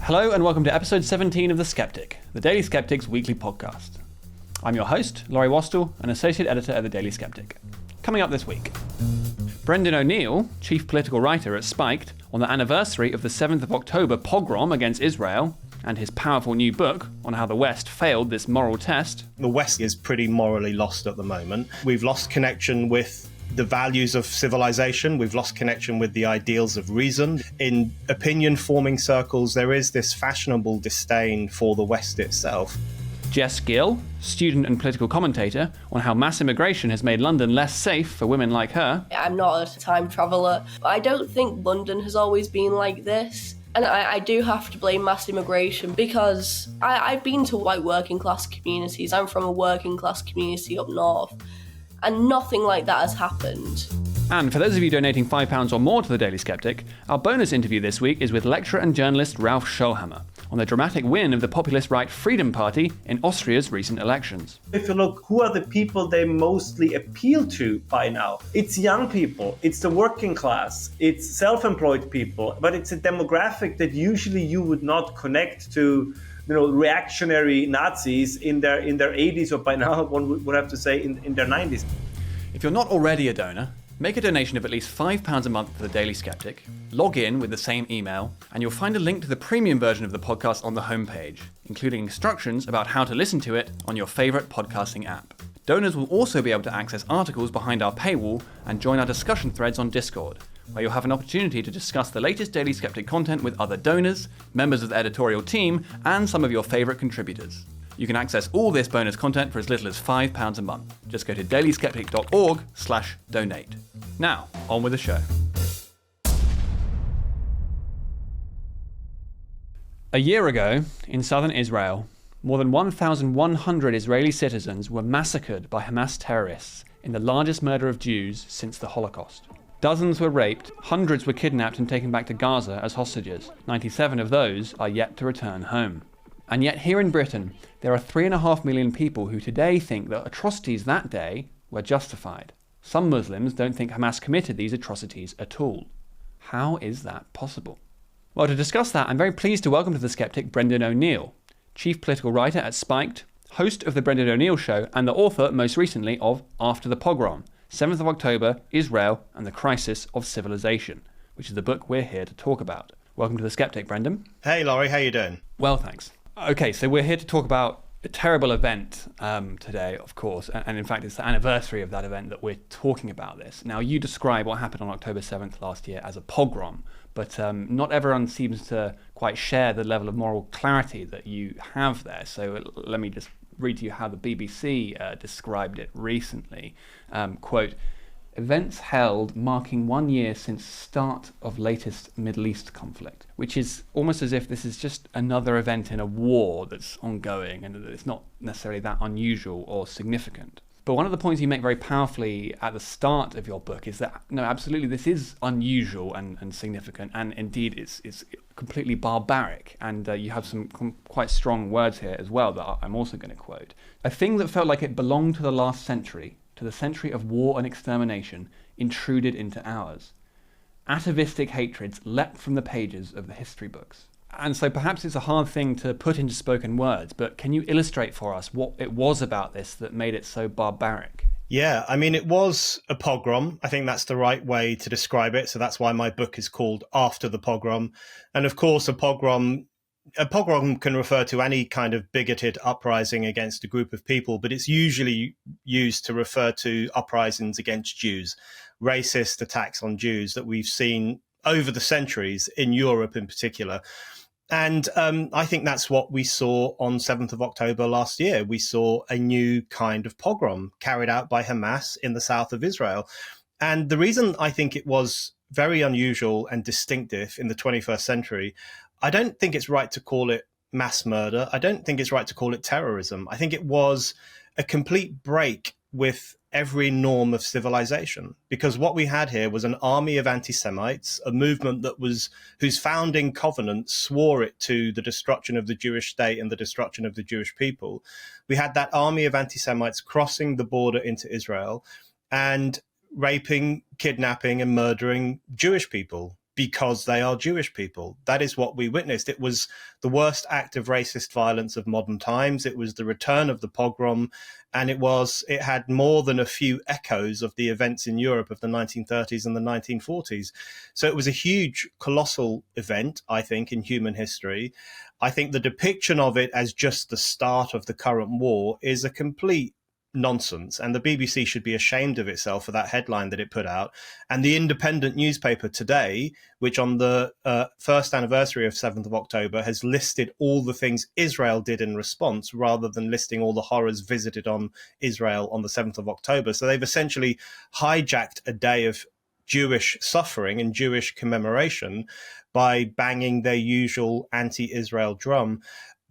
Hello and welcome to episode 17 of The Sceptic, the Daily Sceptic's weekly podcast. I'm your host, Laurie Wastell, an associate editor at the Daily Sceptic. Coming up this week, Brendan O'Neill, chief political writer at Spiked, on the anniversary of the 7th of October pogrom against Israel, and his powerful new book on how the West failed this moral test. The West is pretty morally lost at the moment. We've lost connection with the values of civilization. We've lost connection with the ideals of reason. In opinion-forming circles, there is this fashionable disdain for the West itself. Jess Gill, student and political commentator, on how mass immigration has made London less safe for women like her. I'm not a time traveller, but I don't think London has always been like this. And I do have to blame mass immigration because I've been to white working class communities. I'm from a working class community up north. And nothing like that has happened. And for those of you donating £5 or more to the Daily Sceptic, our bonus interview this week is with lecturer and journalist Ralf Schollhammer on the dramatic win of the populist right Freedom Party in Austria's recent elections. If you look, who are the people they mostly appeal to by now? It's young people, it's the working class, it's self-employed people, but it's a demographic that usually you would not connect to, reactionary Nazis in their 80s, or by now one would have to say in their 90s. If you're not already a donor, make a donation of at least £5 a month to the Daily Sceptic, log in with the same email, and you'll find a link to the premium version of the podcast on the homepage, including instructions about how to listen to it on your favourite podcasting app. Donors will also be able to access articles behind our paywall and join our discussion threads on Discord, where you'll have an opportunity to discuss the latest Daily Sceptic content with other donors, members of the editorial team, and some of your favourite contributors. You can access all this bonus content for as little as £5 a month. Just go to dailyskeptic.org/donate. Now, on with the show. A year ago, in southern Israel, more than 1,100 Israeli citizens were massacred by Hamas terrorists in the largest murder of Jews since the Holocaust. Dozens were raped, hundreds were kidnapped and taken back to Gaza as hostages. 97 of those are yet to return home. And yet here in Britain, there are 3.5 million people who today think that atrocities that day were justified. Some Muslims don't think Hamas committed these atrocities at all. How is that possible? Well, to discuss that, I'm very pleased to welcome to The Sceptic Brendan O'Neill, chief political writer at Spiked, host of The Brendan O'Neill Show, and the author, most recently, of After the Pogrom, 7th of October, Israel and the Crisis of Civilization, which is the book we're here to talk about. Welcome to The Sceptic, Brendan. Hey, Laurie, how you doing? Well, thanks. Okay, so we're here to talk about a terrible event today, of course, and in fact it's the anniversary of that event that we're talking about this. Now, you describe what happened on October 7th last year as a pogrom, but not everyone seems to quite share the level of moral clarity that you have there. So let me just read to you how the BBC described it recently. Quote, "Events held marking 1 year since start of latest Middle East conflict," which is almost as if this is just another event in a war that's ongoing and it's not necessarily that unusual or significant. But one of the points you make very powerfully at the start of your book is that, no, absolutely, this is unusual and significant, and indeed it's completely barbaric. And you have some quite strong words here as well that I'm also going to quote. "A thing that felt like it belonged to the last century, to the century of war and extermination, intruded into ours. Atavistic hatreds leapt from the pages of the history books." And so perhaps it's a hard thing to put into spoken words, but can you illustrate for us what it was about this that made it so barbaric? Yeah, I mean, it was a pogrom. I think that's the right way to describe it. So that's why my book is called After the Pogrom. And of course, a pogrom can refer to any kind of bigoted uprising against a group of people, but it's usually used to refer to uprisings against Jews, racist attacks on Jews that we've seen over the centuries in Europe in particular. And I think that's what we saw on 7th of October last year. We saw a new kind of pogrom carried out by Hamas in the south of Israel. And the reason I think it was very unusual and distinctive in the 21st century, I don't think it's right to call it mass murder. I don't think it's right to call it terrorism. I think it was a complete break with every norm of civilization, because what we had here was an army of anti-Semites, a movement whose founding covenant swore it to the destruction of the Jewish state and the destruction of the Jewish people. We had that army of anti-Semites crossing the border into Israel and raping, kidnapping and murdering Jewish people. because they are Jewish people. That is what we witnessed. It was the worst act of racist violence of modern times. It was the return of the pogrom, and it had more than a few echoes of the events in Europe of the 1930s and the 1940s. So it was a huge, colossal event, I think, in human history. I think the depiction of it as just the start of the current war is a complete nonsense, and the BBC should be ashamed of itself for that headline that it put out. And the independent newspaper Today, which on the first anniversary of 7th of October has listed all the things Israel did in response rather than listing all the horrors visited on Israel on the 7th of October. So they've essentially hijacked a day of Jewish suffering and Jewish commemoration by banging their usual anti-Israel drum.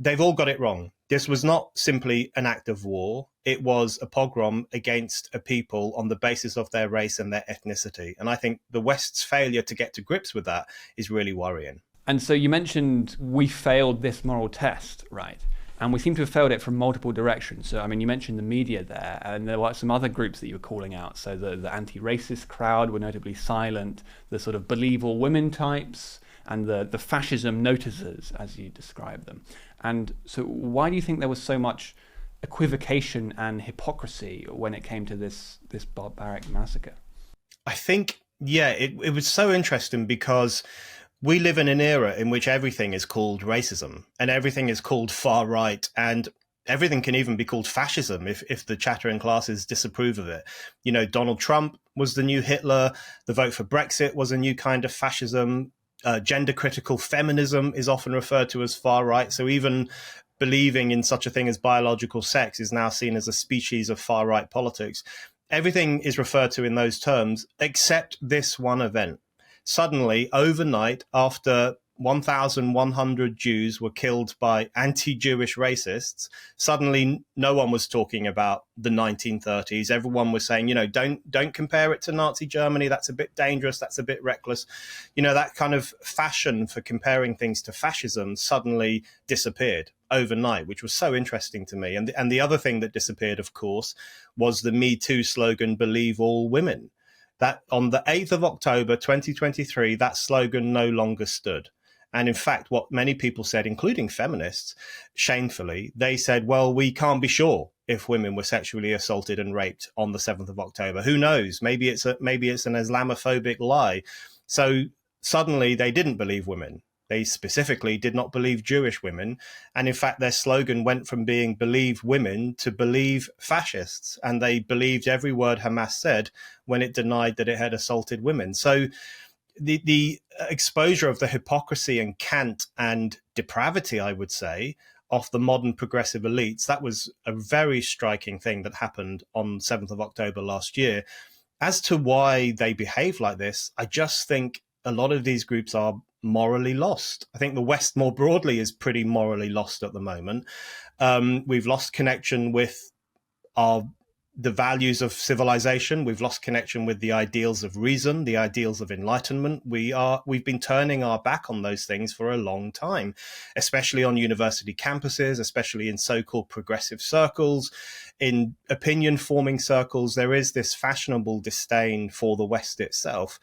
They've all got it wrong. This was not simply an act of war. It was a pogrom against a people on the basis of their race and their ethnicity. And I think the West's failure to get to grips with that is really worrying. And so you mentioned we failed this moral test, right? And we seem to have failed it from multiple directions. So, I mean, you mentioned the media there, and there were some other groups that you were calling out. So the anti-racist crowd were notably silent, the sort of believe all women types, and the fascism noticers, as you describe them. And so why do you think there was so much equivocation and hypocrisy when it came to this barbaric massacre? I think, it was so interesting because we live in an era in which everything is called racism and everything is called far right, and everything can even be called fascism if the chattering classes disapprove of it. You know, Donald Trump was the new Hitler. The vote for Brexit was a new kind of fascism. Gender critical feminism is often referred to as far right. So even believing in such a thing as biological sex is now seen as a species of far right politics. Everything is referred to in those terms, except this one event. Suddenly, overnight, after 1,100 Jews were killed by anti-Jewish racists, suddenly no one was talking about the 1930s. Everyone was saying, don't compare it to Nazi Germany. That's a bit dangerous. That's a bit reckless. That kind of fashion for comparing things to fascism suddenly disappeared overnight, which was so interesting to me. And the other thing that disappeared, of course, was the Me Too slogan, believe all women. That on the 8th of October, 2023, that slogan no longer stood. And in fact, what many people said, including feminists, shamefully, they said, well, we can't be sure if women were sexually assaulted and raped on the 7th of October. Who knows? Maybe it's an Islamophobic lie. So suddenly they didn't believe women. They specifically did not believe Jewish women. And in fact, their slogan went from being believe women to believe fascists. And they believed every word Hamas said when it denied that it had assaulted women. So the exposure of the hypocrisy and cant and depravity, I would say, of the modern progressive elites, that was a very striking thing that happened on 7th of October last year. As to why they behave like this, I just think a lot of these groups are morally lost. I think the West more broadly is pretty morally lost at the moment. We've lost connection with the values of civilization. We've lost connection with the ideals of reason, the ideals of enlightenment. We've been turning our back on those things for a long time, especially on university campuses, especially in so-called progressive circles, in opinion forming circles. There is this fashionable disdain for the West itself.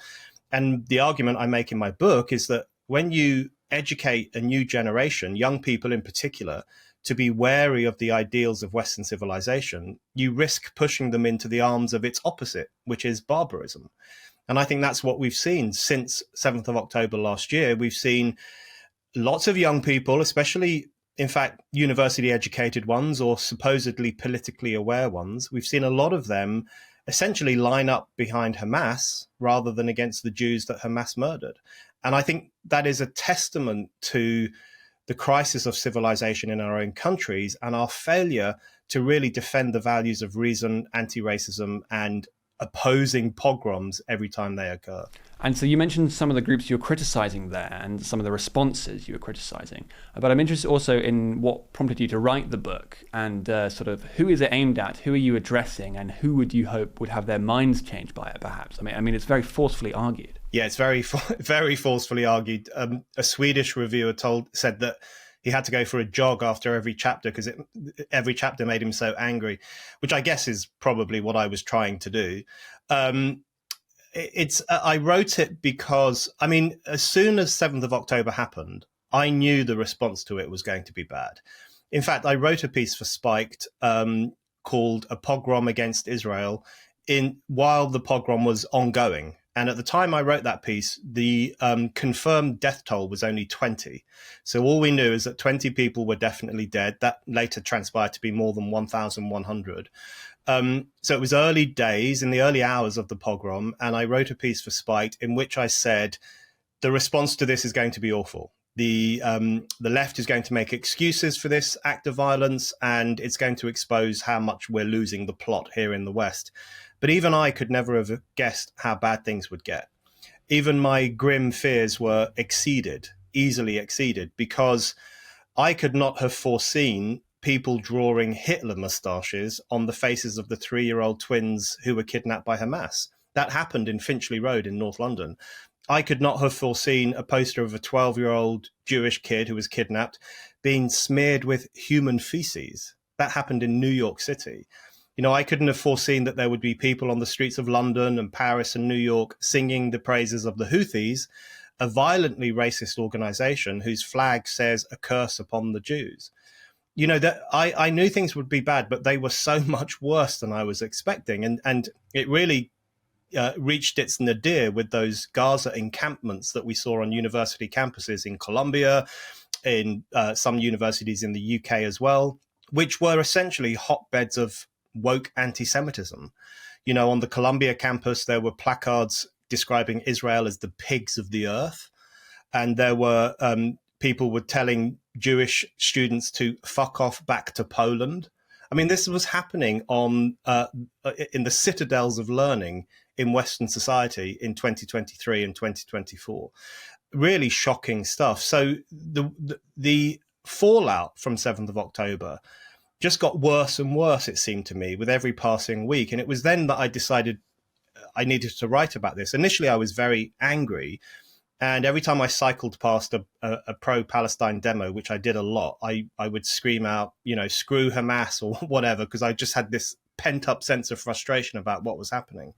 And the argument I make in my book is that when you educate a new generation, young people in particular, to be wary of the ideals of Western civilization, you risk pushing them into the arms of its opposite, which is barbarism. And I think that's what we've seen since 7th of October last year. We've seen lots of young people, especially, in fact, university educated ones or supposedly politically aware ones. We've seen a lot of them essentially line up behind Hamas rather than against the Jews that Hamas murdered. And I think that is a testament to the crisis of civilization in our own countries and our failure to really defend the values of reason, anti-racism, and opposing pogroms every time they occur. And so you mentioned some of the groups you're criticizing there and some of the responses you were criticizing. But I'm interested also in what prompted you to write the book and sort of who is it aimed at, who are you addressing, and who would you hope would have their minds changed by it, perhaps? I mean, it's very forcefully argued. Yeah, it's very forcefully argued. A Swedish reviewer said that he had to go for a jog after every chapter because every chapter made him so angry, which I guess is probably what I was trying to do. I wrote it because, I mean, as soon as 7th of October happened, I knew the response to it was going to be bad. In fact, I wrote a piece for Spiked called "A Pogrom Against Israel" while the pogrom was ongoing. And at the time I wrote that piece, the confirmed death toll was only 20. So all we knew is that 20 people were definitely dead. That later transpired to be more than 1,100. So it was early days, in the early hours of the pogrom, and I wrote a piece for Spiked in which I said, the response to this is going to be awful. The left is going to make excuses for this act of violence, and it's going to expose how much we're losing the plot here in the West. But even I could never have guessed how bad things would get. Even my grim fears were easily exceeded, because I could not have foreseen people drawing Hitler moustaches on the faces of the 3-year-old twins who were kidnapped by Hamas. That happened in Finchley Road in North London. I could not have foreseen a poster of a 12-year-old Jewish kid who was kidnapped being smeared with human feces. That happened in New York City. You know, I couldn't have foreseen that there would be people on the streets of London and Paris and New York singing the praises of the Houthis, a violently racist organization whose flag says a curse upon the Jews. You know, that I knew things would be bad, but they were so much worse than I was expecting. And it really reached its nadir with those Gaza encampments that we saw on university campuses in Colombia, in some universities in the UK as well, which were essentially hotbeds of woke anti-Semitism. You know, on the Columbia campus, there were placards describing Israel as the pigs of the earth. And there were people were telling Jewish students to fuck off back to Poland. I mean, this was happening in the citadels of learning in Western society in 2023 and 2024. Really shocking stuff. So the fallout from 7th of October just got worse and worse, it seemed to me, with every passing week. And it was then that I decided I needed to write about this. Initially, I was very angry. And every time I cycled past a pro-Palestine demo, which I did a lot, I would scream out, you know, screw Hamas or whatever, because I just had this pent-up sense of frustration about what was happening.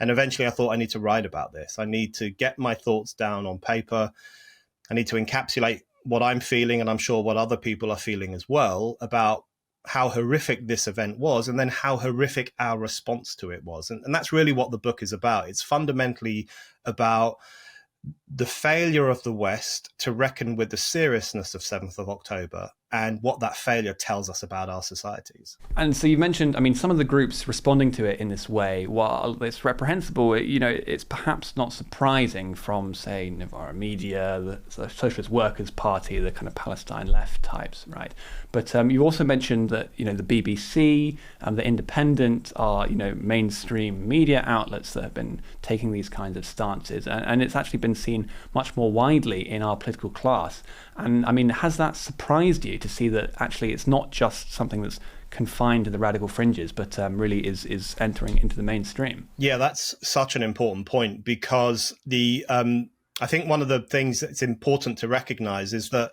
And eventually I thought, I need to write about this. I need to get my thoughts down on paper. I need to encapsulate what I'm feeling, and I'm sure what other people are feeling as well, about how horrific this event was, and then how horrific our response to it was. And that's really what the book is about. It's fundamentally about the failure of the West to reckon with the seriousness of 7th of October and what that failure tells us about our societies. And so you mentioned, I mean, some of the groups responding to it in this way, while it's reprehensible, you know, it's perhaps not surprising from, say, Novara Media, the Socialist Workers' Party, the kind of Palestine left types, right? But you also mentioned that, you know, the BBC and the Independent are, you know, mainstream media outlets that have been taking these kinds of stances. And it's actually been seen much more widely in our political class. And I mean, has that surprised you to see that actually it's not just something that's confined to the radical fringes, but really is entering into the mainstream? Yeah, that's such an important point, because I think one of the things that's important to recognize is that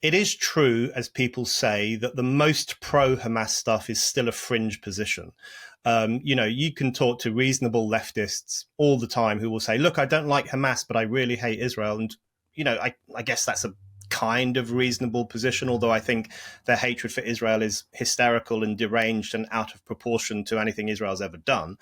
it is true, as people say, that the most pro-Hamas stuff is still a fringe position. You know, you can talk to reasonable leftists all the time who will say, look, I don't like Hamas, but I really hate Israel. And, you know, I guess that's a kind of reasonable position, although I think their hatred for Israel is hysterical and deranged and out of proportion to anything Israel's ever done.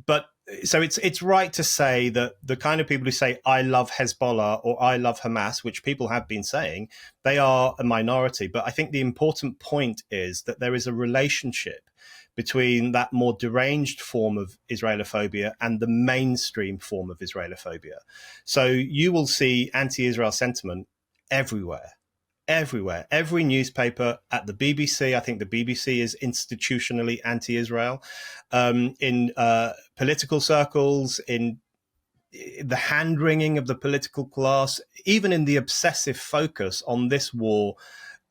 But so it's right to say that the kind of people who say, I love Hezbollah or I love Hamas, which people have been saying, they are a minority. But I think the important point is that there is a relationship between that more deranged form of Israelophobia and the mainstream form of Israelophobia. So you will see anti-Israel sentiment everywhere. Every newspaper, at the BBC. I think the BBC is institutionally anti-Israel. In political circles, in the hand-wringing of the political class, even in the obsessive focus on this war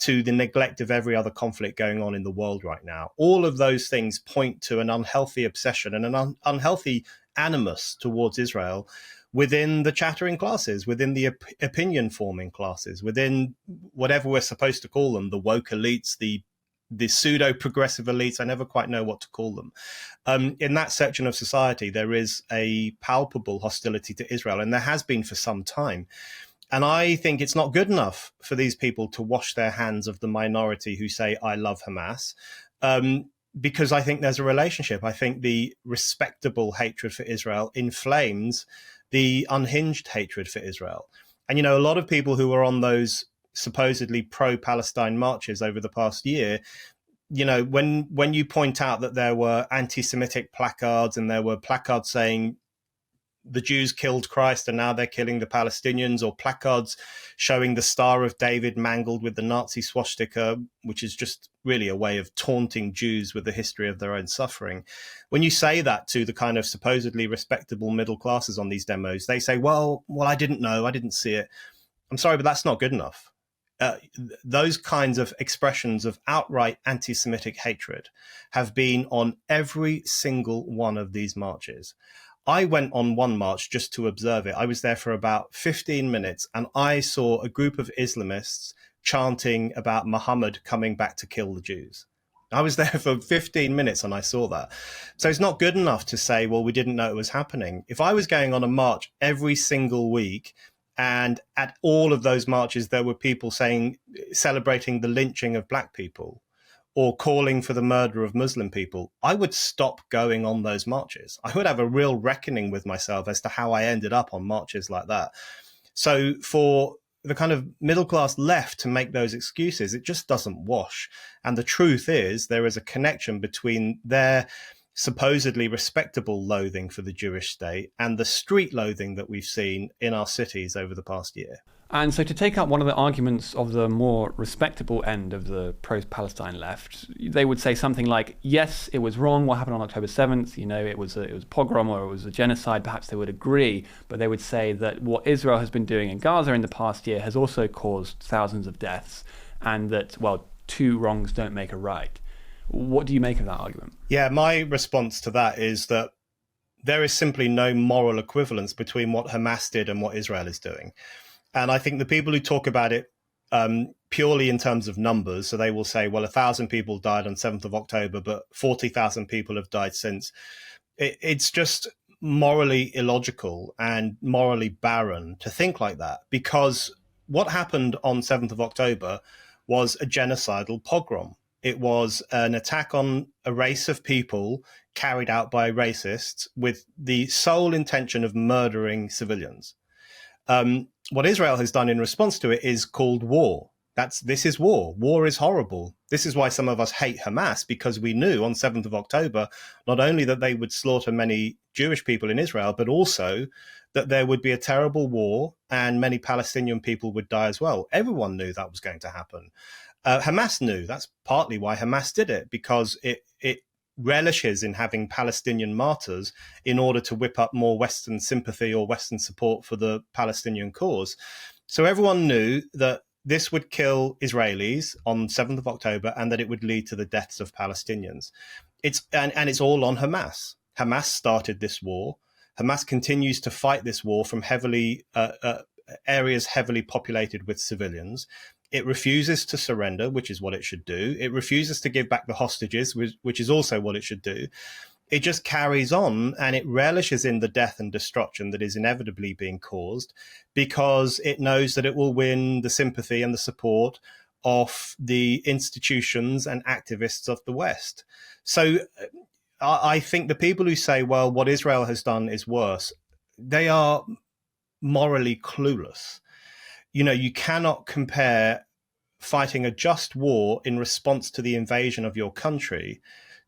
to the neglect of every other conflict going on in the world right now. All of those things point to an unhealthy obsession and an unhealthy animus towards Israel within the chattering classes, within the opinion forming classes, within whatever we're supposed to call them, the woke elites, the the pseudo-progressive elites. I never quite know what to call them. In that section of society, there is a palpable hostility to Israel, and there has been for some time. And I think it's not good enough for these people to wash their hands of the minority who say, I love Hamas, because I think there's a relationship. I think the respectable hatred for Israel inflames the unhinged hatred for Israel. And, a lot of people who were on those supposedly pro-Palestine marches over the past year, when you point out that there were anti-Semitic placards and there were placards saying the Jews killed Christ and now they're killing the Palestinians, or placards showing the Star of David mangled with the Nazi swastika, which is just really a way of taunting Jews with the history of their own suffering. When you say that to the kind of supposedly respectable middle classes on these demos, they say, well, I didn't know, I didn't see it. I'm sorry, but that's not good enough. Those kinds of expressions of outright anti-Semitic hatred have been on every single one of these marches. I went on one march just to observe it. I was there for about 15 minutes and I saw a group of Islamists chanting about Muhammad coming back to kill the Jews. I was there for 15 minutes and I saw that. So it's not good enough to say, well, we didn't know it was happening. If I was going on a march every single week, and at all of those marches, there were people celebrating the lynching of black people or calling for the murder of Muslim people, I would stop going on those marches. I would have a real reckoning with myself as to how I ended up on marches like that. So for the kind of middle class left to make those excuses, it just doesn't wash. And the truth is there is a connection between their supposedly respectable loathing for the Jewish state and the street loathing that we've seen in our cities over the past year. And so to take up one of the arguments of the more respectable end of the pro-Palestine left, they would say something like, yes, it was wrong what happened on October 7th, it was a pogrom or it was a genocide, perhaps they would agree, but they would say that what Israel has been doing in Gaza in the past year has also caused thousands of deaths, and that, well, two wrongs don't make a right. What do you make of that argument? Yeah, my response to that is that there is simply no moral equivalence between what Hamas did and what Israel is doing. And I think the people who talk about it purely in terms of numbers, so they will say, well, 1,000 people died on 7th of October, but 40,000 people have died since. It's just morally illogical and morally barren to think like that, because what happened on 7th of October was a genocidal pogrom. It was an attack on a race of people carried out by racists with the sole intention of murdering civilians. What Israel has done in response to it is called war. This is war. War is horrible. This is why some of us hate Hamas, because we knew on 7th of October, not only that they would slaughter many Jewish people in Israel, but also that there would be a terrible war and many Palestinian people would die as well. Everyone knew that was going to happen. Hamas knew. That's partly why Hamas did it, because it relishes in having Palestinian martyrs in order to whip up more Western sympathy or Western support for the Palestinian cause. So everyone knew that this would kill Israelis on 7th of October and that it would lead to the deaths of Palestinians. It's all on Hamas. Hamas started this war. Hamas continues to fight this war from areas heavily populated with civilians. It refuses to surrender, which is what it should do. It refuses to give back the hostages, which is also what it should do. It just carries on and it relishes in the death and destruction that is inevitably being caused, because it knows that it will win the sympathy and the support of the institutions and activists of the West. So I think the people who say, well, what Israel has done is worse, they are morally clueless. You cannot compare fighting a just war in response to the invasion of your country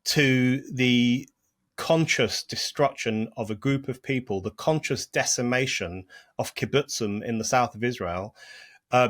to the conscious destruction of a group of people, the conscious decimation of kibbutzim in the south of Israel,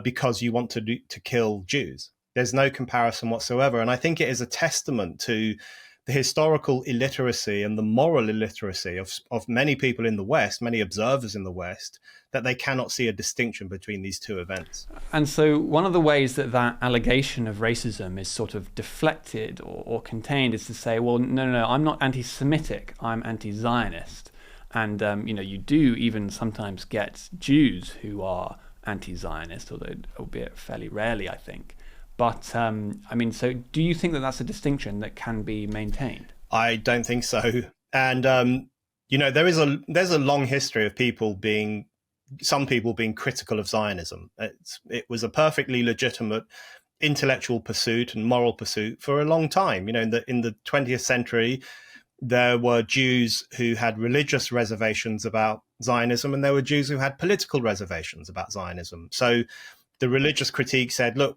because you want to kill Jews. There's no comparison whatsoever. And I think it is a testament to the historical illiteracy and the moral illiteracy of many people in the West, many observers in the West, that they cannot see a distinction between these two events. And so one of the ways that allegation of racism is sort of deflected or contained is to say, well, no, I'm not anti-Semitic, I'm anti-Zionist. And, you do even sometimes get Jews who are anti-Zionist, albeit fairly rarely, I think. But I mean, so do you think that that's a distinction that can be maintained? I don't think so. And there's a long history of some people being critical of Zionism. It was a perfectly legitimate intellectual pursuit and moral pursuit for a long time. In the 20th century, there were Jews who had religious reservations about Zionism, and there were Jews who had political reservations about Zionism. So the religious critique said, look,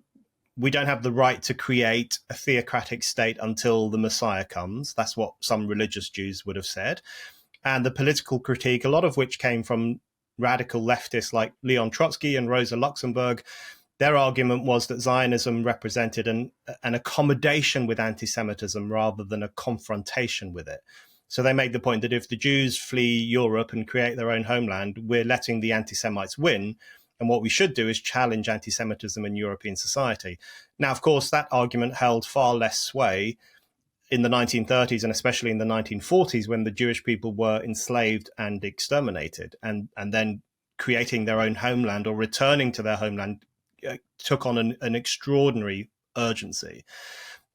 we don't have the right to create a theocratic state until the Messiah comes. That's what some religious Jews would have said. And the political critique, a lot of which came from radical leftists like Leon Trotsky and Rosa Luxemburg, their argument was that Zionism represented an accommodation with anti-Semitism rather than a confrontation with it. So they made the point that if the Jews flee Europe and create their own homeland, we're letting the anti-Semites win. And what we should do is challenge anti-Semitism in European society. Now, of course, that argument held far less sway in the 1930s and especially in the 1940s, when the Jewish people were enslaved and exterminated, and then creating their own homeland or returning to their homeland took on an extraordinary urgency.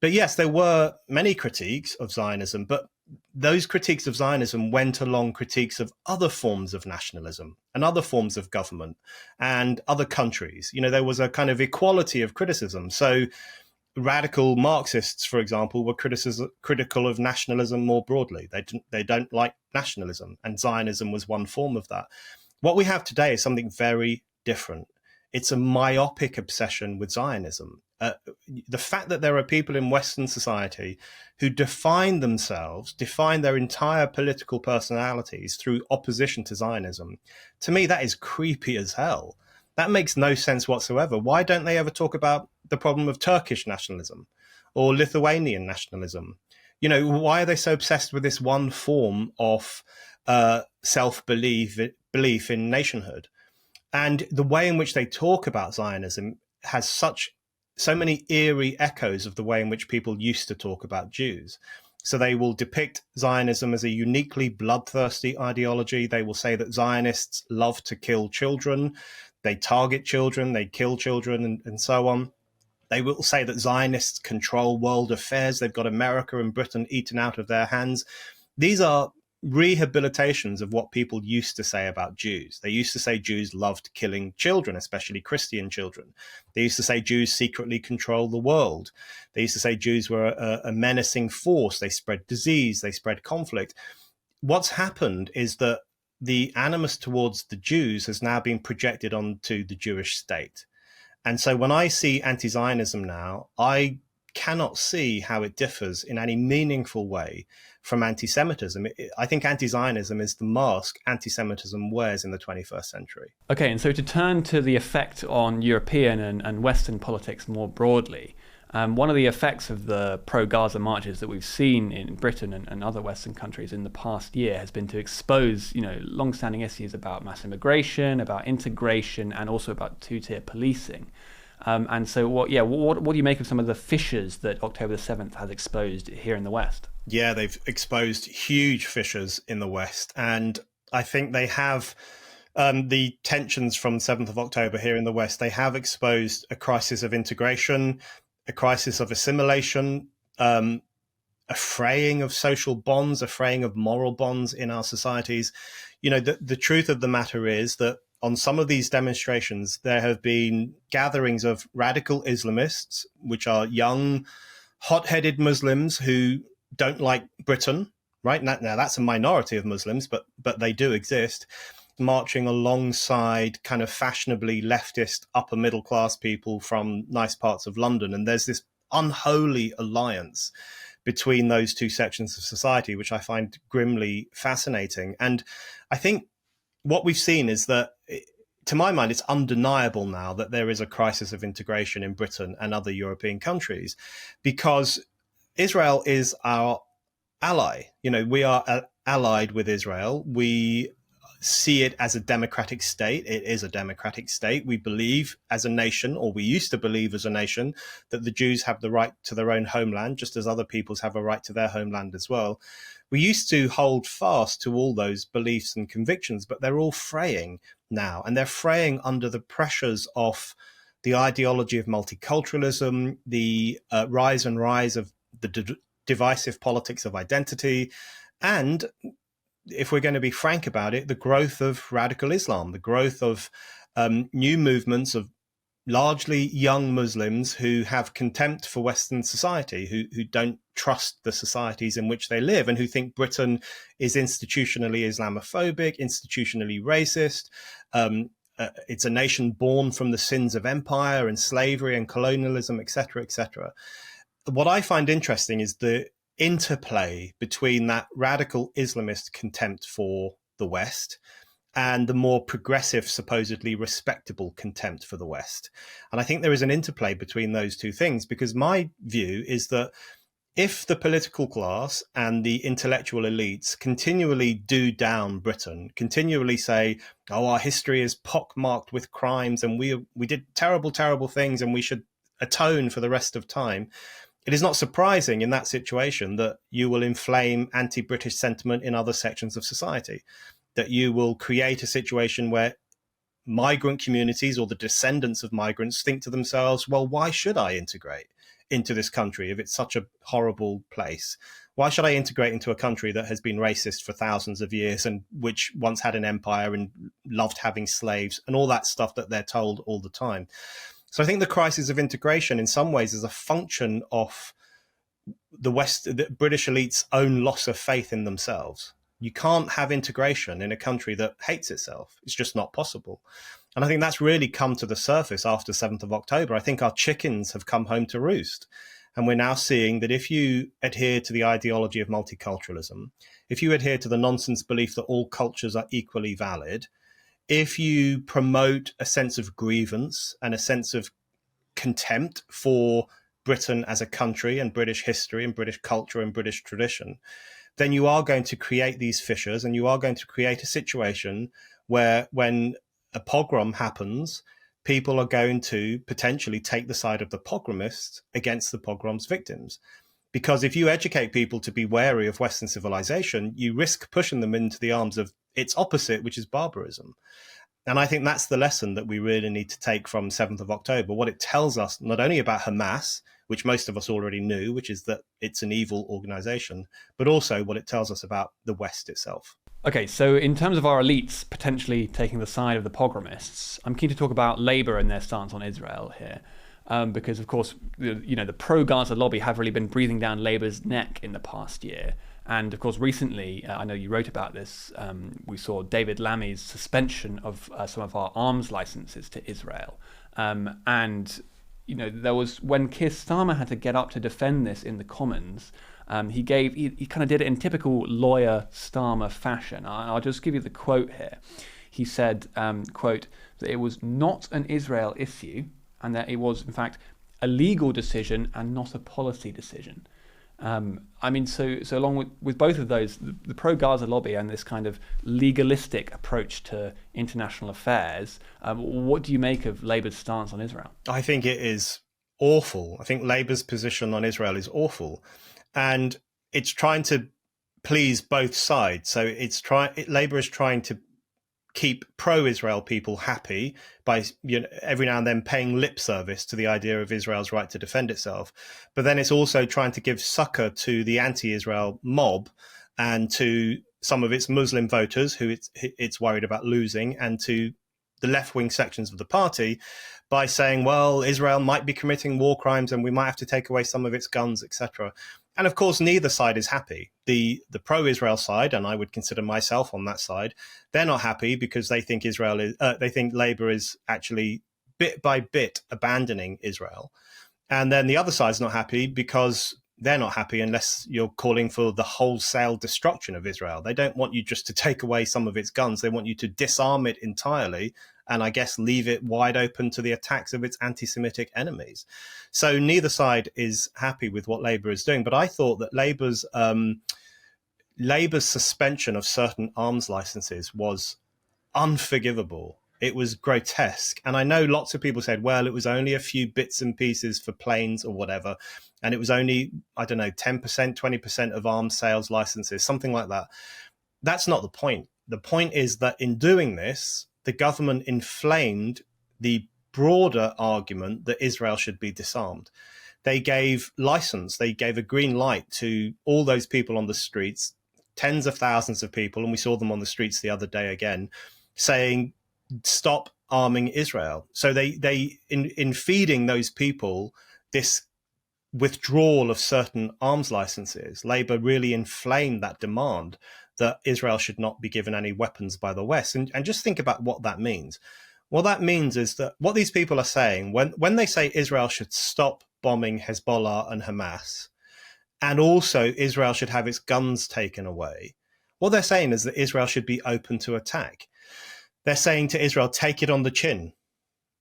But yes, there were many critiques of Zionism, but those critiques of Zionism went along critiques of other forms of nationalism and other forms of government and other countries. There was a kind of equality of criticism. So radical Marxists, for example, were critical of nationalism more broadly. They don't like nationalism, and Zionism was one form of that. What we have today is something very different. It's a myopic obsession with Zionism. The fact that there are people in Western society who define their entire political personalities through opposition to Zionism, to me, that is creepy as hell. That makes no sense whatsoever. Why don't they ever talk about the problem of Turkish nationalism or Lithuanian nationalism? Why are they so obsessed with this one form of belief in nationhood? And the way in which they talk about Zionism has so many eerie echoes of the way in which people used to talk about Jews. So they will depict Zionism as a uniquely bloodthirsty ideology. They will say that Zionists love to kill children. They target children, they kill children, and so on. They will say that Zionists control world affairs. They've got America and Britain eaten out of their hands. These are rehabilitations of what people used to say about Jews. They used to say Jews loved killing children, especially Christian children. They used to say Jews secretly control the world. They used to say Jews were a menacing force. They spread disease, they spread conflict. What's happened is that the animus towards the Jews has now been projected onto the Jewish state. And so when I see anti-Zionism now, I cannot see how it differs in any meaningful way from anti-Semitism. I think anti-Zionism is the mask anti-Semitism wears in the 21st century. Okay, and so to turn to the effect on European and Western politics more broadly, one of the effects of the pro-Gaza marches that we've seen in Britain and other Western countries in the past year has been to expose, long-standing issues about mass immigration, about integration, and also about two-tier policing. And so, what do you make of some of the fissures that October the 7th has exposed here in the West? Yeah, they've exposed huge fissures in the West, and I think they have the tensions from 7th of October here in the West. They have exposed a crisis of integration, a crisis of assimilation, a fraying of social bonds, a fraying of moral bonds in our societies. The truth of the matter is that on some of these demonstrations, there have been gatherings of radical Islamists, which are young, hot-headed Muslims who don't like Britain, right? Now that's a minority of Muslims, but they do exist, marching alongside kind of fashionably leftist upper middle class people from nice parts of London. And there's this unholy alliance between those two sections of society, which I find grimly fascinating. And I think what we've seen is that, to my mind, it's undeniable now that there is a crisis of integration in Britain and other European countries, because Israel is our ally. We are allied with Israel. We see it as a democratic state. It is a democratic state. We believe as a nation, or we used to believe as a nation, that the Jews have the right to their own homeland, just as other peoples have a right to their homeland as well. We used to hold fast to all those beliefs and convictions, but they're all fraying now, and they're fraying under the pressures of the ideology of multiculturalism, the rise of the divisive politics of identity, and, if we're going to be frank about it, the growth of radical Islam, the growth of new movements of largely young Muslims who have contempt for Western society, who don't trust the societies in which they live, and who think Britain is institutionally Islamophobic, institutionally racist. It's a nation born from the sins of empire and slavery and colonialism, etc., etc. What I find interesting is the interplay between that radical Islamist contempt for the West and the more progressive, supposedly respectable contempt for the West. And I think there is an interplay between those two things, because my view is that if the political class and the intellectual elites continually do down Britain, continually say, oh, our history is pockmarked with crimes and we did terrible, terrible things and we should atone for the rest of time, it is not surprising in that situation that you will inflame anti-British sentiment in other sections of society, that you will create a situation where migrant communities or the descendants of migrants think to themselves, well, why should I integrate into this country if it's such a horrible place? Why should I integrate into a country that has been racist for thousands of years and which once had an empire and loved having slaves and all that stuff that they're told all the time? So I think the crisis of integration in some ways is a function of the British elite's own loss of faith in themselves. You can't have integration in a country that hates itself. It's just not possible. And I think that's really come to the surface after 7th of October. I think our chickens have come home to roost. And we're now seeing that if you adhere to the ideology of multiculturalism, if you adhere to the nonsense belief that all cultures are equally valid, if you promote a sense of grievance and a sense of contempt for Britain as a country and British history and British culture and British tradition, then you are going to create these fissures and you are going to create a situation where when a pogrom happens, people are going to potentially take the side of the pogromists against the pogrom's victims. Because if you educate people to be wary of Western civilization, you risk pushing them into the arms of its opposite, which is barbarism. And I think that's the lesson that we really need to take from 7th of October, what it tells us not only about Hamas, which most of us already knew, which is that it's an evil organization, but also what it tells us about the West itself. Okay, so in terms of our elites potentially taking the side of the pogromists, I'm keen to talk about Labour and their stance on Israel here. Because, of course, the pro-Gaza lobby have really been breathing down Labour's neck in the past year. And, of course, recently, I know you wrote about this, we saw David Lammy's suspension of some of our arms licenses to Israel. And, there was, when Keir Starmer had to get up to defend this in the Commons, he kind of did it in typical lawyer Starmer fashion. I'll just give you the quote here. He said, quote, that it was not an Israel issue, and that it was, in fact, a legal decision and not a policy decision. So along with both of those, the pro-Gaza lobby and this kind of legalistic approach to international affairs, what do you make of Labour's stance on Israel? I think it is awful. I think Labour's position on Israel is awful. And it's trying to please both sides. So Labour is trying to keep pro-Israel people happy by every now and then paying lip service to the idea of Israel's right to defend itself. But then it's also trying to give succor to the anti-Israel mob and to some of its Muslim voters who it's worried about losing, and to the left-wing sections of the party by saying, well, Israel might be committing war crimes and we might have to take away some of its guns, etc. And of course, neither side is happy. The pro-Israel side, and I would consider myself on that side, they're not happy because they think Labour is actually bit by bit abandoning Israel. And then the other side's not happy because they're not happy unless you're calling for the wholesale destruction of Israel. They don't want you just to take away some of its guns. They want you to disarm it entirely and, I guess, leave it wide open to the attacks of its anti-Semitic enemies. So neither side is happy with what Labour is doing. But I thought that Labour's suspension of certain arms licenses was unforgivable. It was grotesque. And I know lots of people said, well, it was only a few bits and pieces for planes or whatever. And it was only, 10%, 20% of arms sales licenses, something like that. That's not the point. The point is that in doing this, the government inflamed the broader argument that Israel should be disarmed. They gave license, they gave a green light to all those people on the streets, tens of thousands of people, and we saw them on the streets the other day again, saying, stop arming Israel. So they in feeding those people this withdrawal of certain arms licenses, Labour really inflamed that demand that Israel should not be given any weapons by the West. And just think about what that means. What that means is that what these people are saying, when they say Israel should stop bombing Hezbollah and Hamas, and also Israel should have its guns taken away, what they're saying is that Israel should be open to attack. They're saying to Israel, take it on the chin.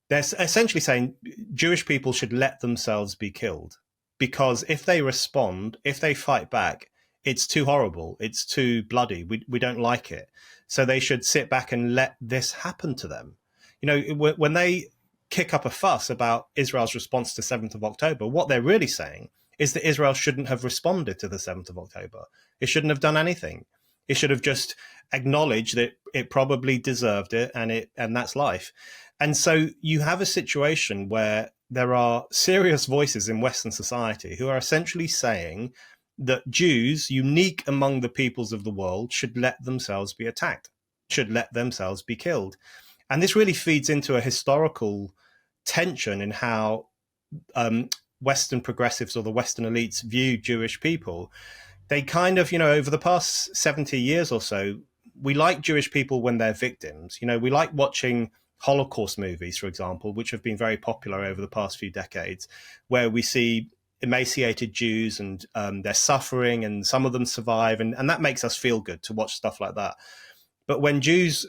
They're essentially saying Jewish people should let themselves be killed, because if they respond, if they fight back, it's too horrible, it's too bloody, we don't like it. So they should sit back and let this happen to them. You know, when they kick up a fuss about Israel's response to 7th of October, what they're really saying is that Israel shouldn't have responded to the 7th of October. It shouldn't have done anything. It should have just acknowledged that it probably deserved it, and that's life. And so you have a situation where there are serious voices in Western society who are essentially saying that Jews, unique among the peoples of the world, should let themselves be attacked, should let themselves be killed. And this really feeds into a historical tension in how Western progressives or the Western elites view Jewish people. They kind of, over the past 70 years or so, we like Jewish people when they're victims. We like watching Holocaust movies, for example, which have been very popular over the past few decades, where we see emaciated Jews and they're suffering and some of them survive. And that makes us feel good to watch stuff like that. But when Jews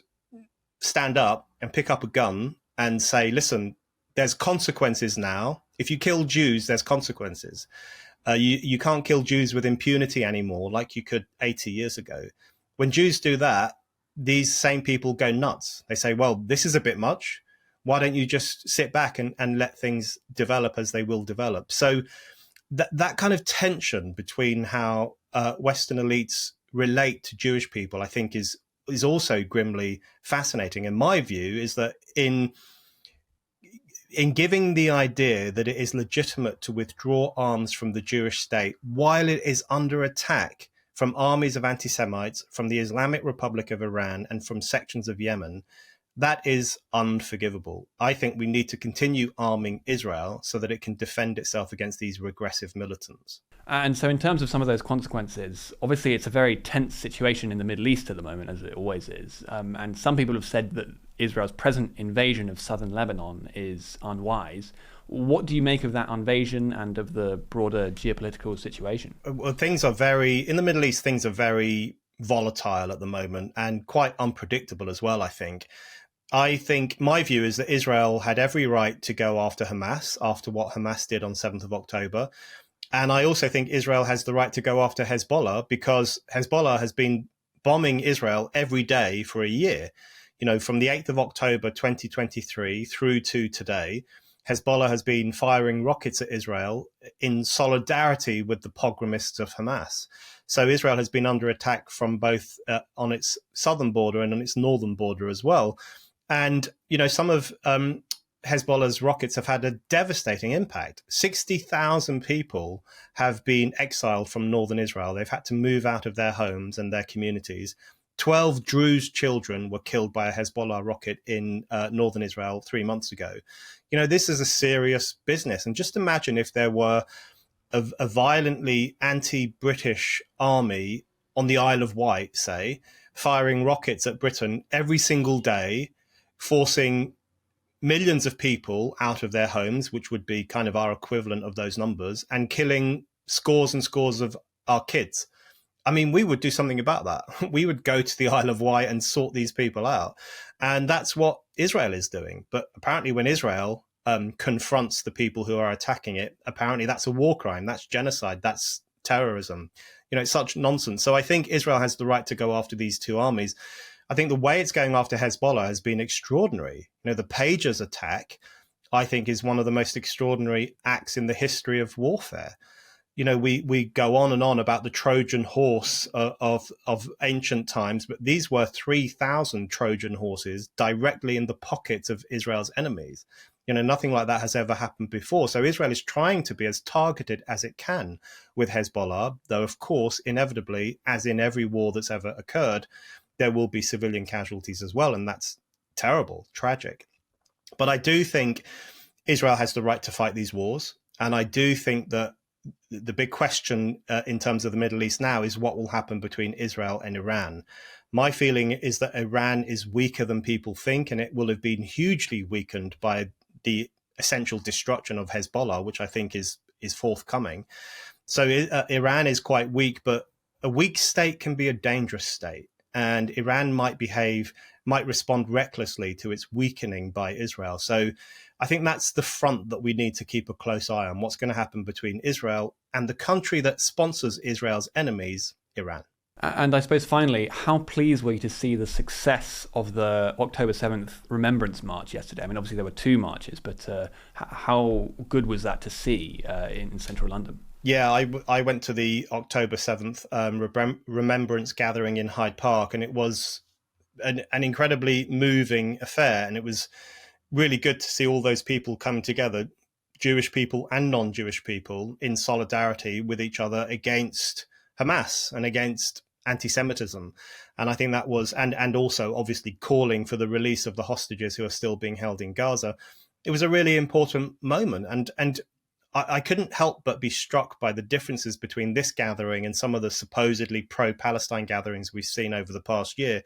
stand up and pick up a gun and say, listen, there's consequences now. If you kill Jews, there's consequences. You can't kill Jews with impunity anymore like you could 80 years ago. When Jews do that, these same people go nuts. They say, well, this is a bit much. Why don't you just sit back and let things develop as they will develop? So that kind of tension between how Western elites relate to Jewish people, I think, is also grimly fascinating. And my view is that in giving the idea that it is legitimate to withdraw arms from the Jewish state while it is under attack from armies of anti-Semites, from the Islamic Republic of Iran, and from sections of Yemen, that is unforgivable. I think we need to continue arming Israel so that it can defend itself against these regressive militants. And so in terms of some of those consequences, obviously it's a very tense situation in the Middle East at the moment, as it always is. And some people have said that Israel's present invasion of southern Lebanon is unwise. What do you make of that invasion and of the broader geopolitical situation? Well, in the Middle East, things are very volatile at the moment and quite unpredictable as well, I think. I think my view is that Israel had every right to go after Hamas after what Hamas did on 7th of October. And I also think Israel has the right to go after Hezbollah because Hezbollah has been bombing Israel every day for a year. From the 8th of October 2023 through to today, Hezbollah has been firing rockets at Israel in solidarity with the pogromists of Hamas. So Israel has been under attack from both on its southern border and on its northern border as well. And, some of Hezbollah's rockets have had a devastating impact. 60,000 people have been exiled from northern Israel. They've had to move out of their homes and their communities. 12 Druze children were killed by a Hezbollah rocket in northern Israel 3 months ago. This is a serious business. And just imagine if there were a violently anti-British army on the Isle of Wight, say, firing rockets at Britain every single day, forcing millions of people out of their homes, which would be kind of our equivalent of those numbers, and killing scores and scores of our kids. I mean, we would do something about that. We would go to the Isle of Wight and sort these people out. And that's what Israel is doing. But apparently when Israel confronts the people who are attacking it, apparently that's a war crime. That's genocide. That's terrorism. It's such nonsense. So I think Israel has the right to go after these two armies. I think the way it's going after Hezbollah has been extraordinary. The Pagers attack, I think, is one of the most extraordinary acts in the history of warfare. We go on and on about the Trojan horse of ancient times, but these were 3,000 Trojan horses directly in the pockets of Israel's enemies. Nothing like that has ever happened before. So Israel is trying to be as targeted as it can with Hezbollah, though, of course, inevitably, as in every war that's ever occurred, there will be civilian casualties as well. And that's terrible, tragic. But I do think Israel has the right to fight these wars. And I do think that the big question in terms of the Middle East now is what will happen between Israel and Iran. My feeling is that Iran is weaker than people think, and it will have been hugely weakened by the essential destruction of Hezbollah, which I think is forthcoming. So Iran is quite weak, but a weak state can be a dangerous state. And Iran might respond recklessly to its weakening by Israel. So I think that's the front that we need to keep a close eye on, what's going to happen between Israel and the country that sponsors Israel's enemies, Iran. And I suppose finally, how pleased were you to see the success of the October 7th Remembrance March yesterday? I mean, obviously there were 2 marches, but how good was that to see in central London? Yeah, I went to the October 7th Remembrance gathering in Hyde Park, and it was an incredibly moving affair. And it was really good to see all those people come together, Jewish people and non-Jewish people, in solidarity with each other against Hamas and against anti-Semitism. And I think that was, and also obviously calling for the release of the hostages who are still being held in Gaza. It was a really important moment. And I couldn't help but be struck by the differences between this gathering and some of the supposedly pro-Palestine gatherings we've seen over the past year.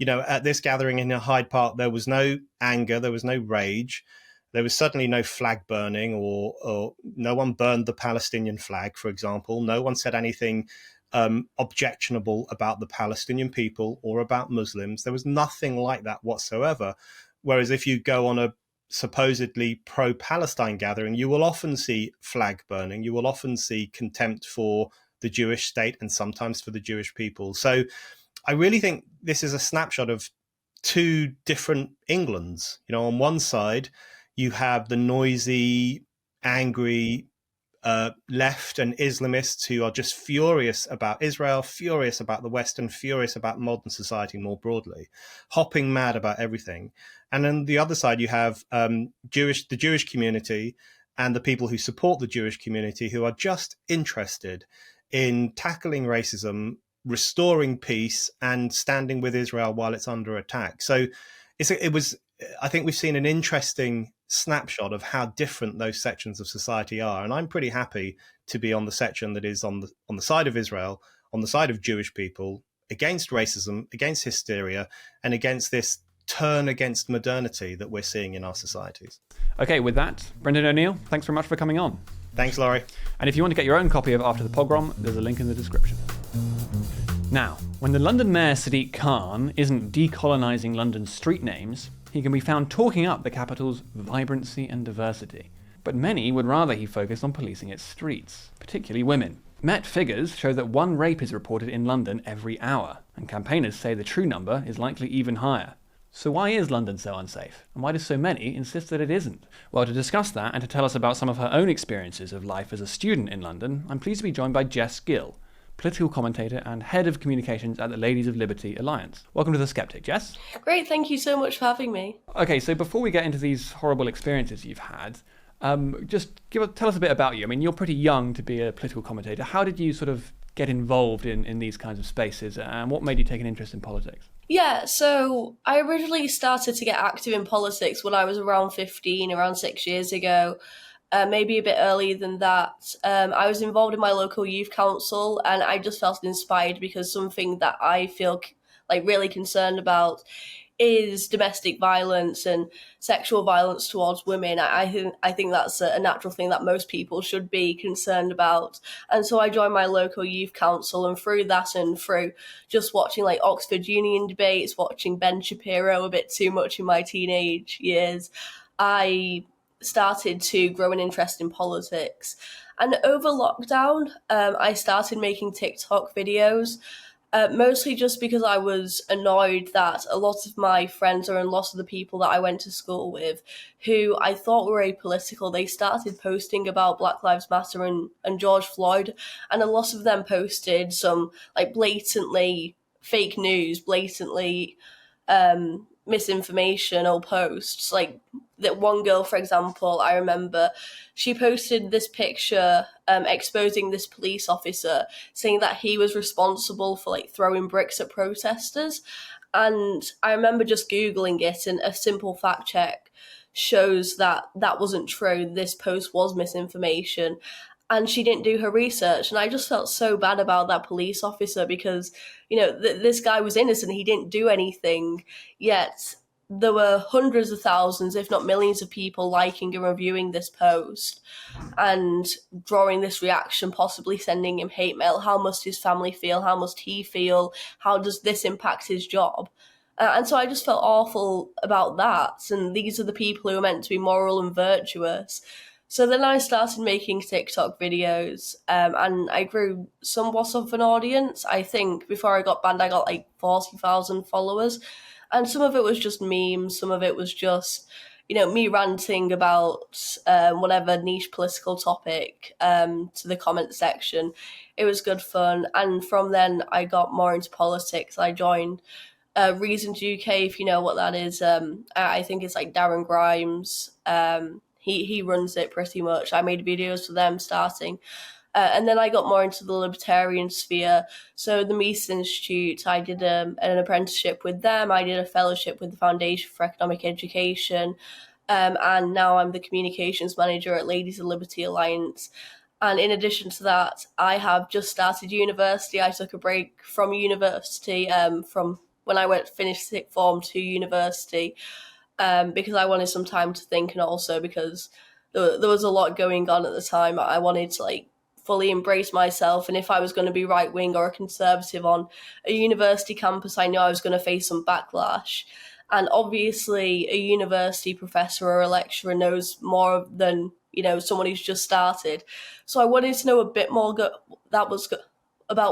At this gathering in Hyde Park, there was no anger, there was no rage. There was certainly no flag burning, or no one burned the Palestinian flag, for example. No one said anything objectionable about the Palestinian people or about Muslims. There was nothing like that whatsoever. Whereas if you go on a supposedly pro-Palestine gathering, you will often see flag burning. You will often see contempt for the Jewish state and sometimes for the Jewish people. So I really think this is a snapshot of 2 different Englands. On one side, you have the noisy, angry left and Islamists who are just furious about Israel, furious about the West, and furious about modern society more broadly, hopping mad about everything. And on the other side, you have the Jewish community and the people who support the Jewish community who are just interested in tackling racism, restoring peace, and standing with Israel while it's under attack. So I think we've seen an interesting snapshot of how different those sections of society are. And I'm pretty happy to be on the section that is on the side of Israel, on the side of Jewish people, against racism, against hysteria, and against this turn against modernity that we're seeing in our societies. Okay, with that, Brendan O'Neill, thanks very much for coming on. Thanks, Laurie. And if you want to get your own copy of After the Pogrom, there's a link in the description. Now, when the London Mayor Sadiq Khan isn't decolonising London's street names, he can be found talking up the capital's vibrancy and diversity. But many would rather he focused on policing its streets, particularly women. Met figures show that 1 rape is reported in London every hour, and campaigners say the true number is likely even higher. So why is London so unsafe? And why do so many insist that it isn't? Well, to discuss that and to tell us about some of her own experiences of life as a student in London, I'm pleased to be joined by Jess Gill, political commentator and head of communications at the Ladies of Liberty Alliance. Welcome to The Sceptic, Jess. Great, thank you so much for having me. Okay, so before we get into these horrible experiences you've had, just tell us a bit about you. I mean, you're pretty young to be a political commentator. How did you sort of get involved in these kinds of spaces, and what made you take an interest in politics? Yeah, so I originally started to get active in politics when I was around 15, around 6 years ago. Maybe a bit earlier than that. I was involved in my local youth council, and I just felt inspired because something that I feel like really concerned about is domestic violence and sexual violence towards women. I think that's a natural thing that most people should be concerned about. And so I joined my local youth council, and through that and through just watching like Oxford Union debates, watching Ben Shapiro a bit too much in my teenage years, I started to grow an interest in politics. And over lockdown, I started making TikTok videos, mostly just because I was annoyed that a lot of my friends and a lot of the people that I went to school with, who I thought were apolitical, they started posting about Black Lives Matter and George Floyd, and a lot of them posted some like blatantly fake news, blatantly misinformation or posts. Like that one girl, for example, I remember she posted this picture exposing this police officer, saying that he was responsible for like throwing bricks at protesters. And I remember just Googling it, and a simple fact check shows that that wasn't true. This post was misinformation. And she didn't do her research. And I just felt so bad about that police officer because, you know, this guy was innocent. He didn't do anything. Yet there were hundreds of thousands, if not millions of people liking and reviewing this post and drawing this reaction, possibly sending him hate mail. How must his family feel? How must he feel? How does this impact his job? And so I just felt awful about that. And these are the people who are meant to be moral and virtuous. So then I started making TikTok videos, and I grew somewhat of an audience. I think before I got banned, I got like 40,000 followers. And some of it was just memes, some of it was just, you know, me ranting about whatever niche political topic to the comment section. It was good fun. And from then I got more into politics. I joined Reasons UK, if you know what that is. I think it's like Darren Grimes. He runs it pretty much. I made videos for them starting. And then I got more into the libertarian sphere. So the Mises Institute, I did an apprenticeship with them. I did a fellowship with the Foundation for Economic Education. And now I'm the communications manager at Ladies of Liberty Alliance. And in addition to that, I have just started university. I took a break from university, from when I finished sixth form to university. Because I wanted some time to think, and also because there was a lot going on at the time. I wanted to like fully embrace myself, and if I was going to be right wing or a conservative on a university campus, I knew I was going to face some backlash. And obviously, a university professor or a lecturer knows more than, you know, someone who's just started. So I wanted to know a bit more about